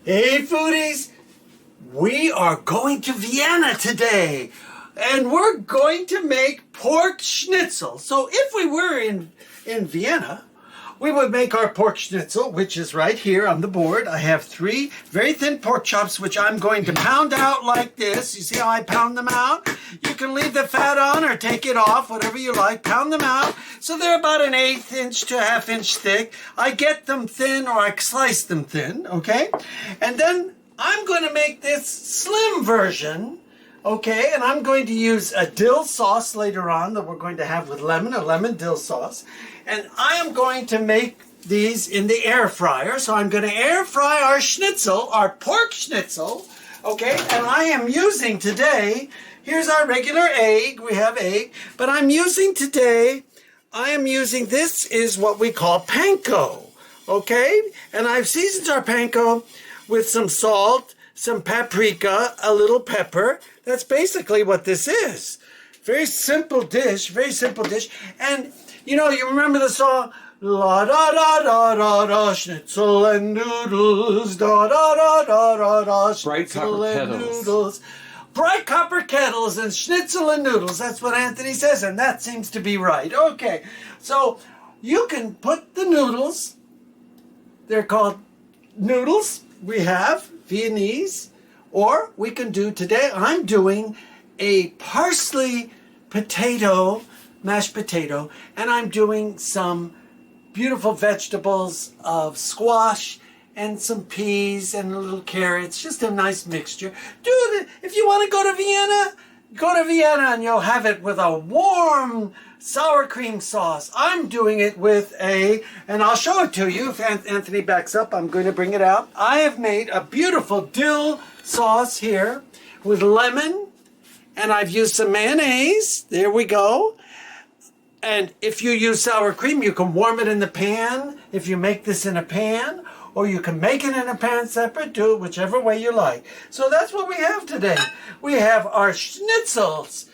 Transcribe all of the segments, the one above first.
Hey foodies, we are going to Vienna today and we're going to make pork schnitzel. So if we were in Vienna, we would make our pork schnitzel, which is right here on the board. I have 3 very thin pork chops, which I'm going to pound out like this. You see how I pound them out? You can leave the fat on or take it off, whatever you like. Pound them out. So they're about an 1/8 inch to a 1/2 inch thick. I get them thin or I slice them thin, okay? And then I'm going to make this slim version, okay? And I'm going to use a dill sauce later on that we're going to have with lemon, a lemon dill sauce. And I am going to make these in the air fryer. So I'm going to air fry our schnitzel, our pork schnitzel, okay? And I am using today, here's our regular egg. We have egg. But I'm using today, this is what we call panko, okay? And I've seasoned our panko with some salt, some paprika, a little pepper. That's basically what this is. Very simple dish, very simple dish. And you know, you remember the song, la da da da da da, schnitzel and noodles, da da da da da da, schnitzel and noodles. Bright copper kettles and schnitzel and noodles. That's what Anthony says, and that seems to be right. Okay, so you can put the noodles, they're called noodles, we have Viennese, or we can do today, I'm doing a parsley potato, mashed potato, and I'm doing some beautiful vegetables of squash and some peas and a little carrots, just a nice mixture. If you want to go to Vienna and you'll have it with a warm sour cream sauce. I'm doing it with and I'll show it to you if Anthony backs up, I'm going to bring it out. I have made a beautiful dill sauce here with lemon, and I've used some mayonnaise. There we go. And if you use sour cream, you can warm it in the pan if you make this in a pan, or you can make it in a pan separate, do it whichever way you like. So that's what we have today. We have our schnitzels,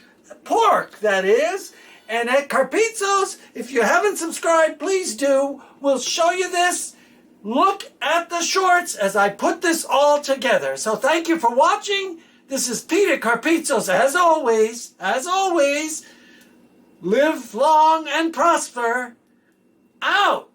pork that is, and at Carpizzo's, if you haven't subscribed, please do. We'll show you this. Look at the shorts as I put this all together. So thank you for watching. This is Pete at Carpizzo's. As always, live long and prosper. Out.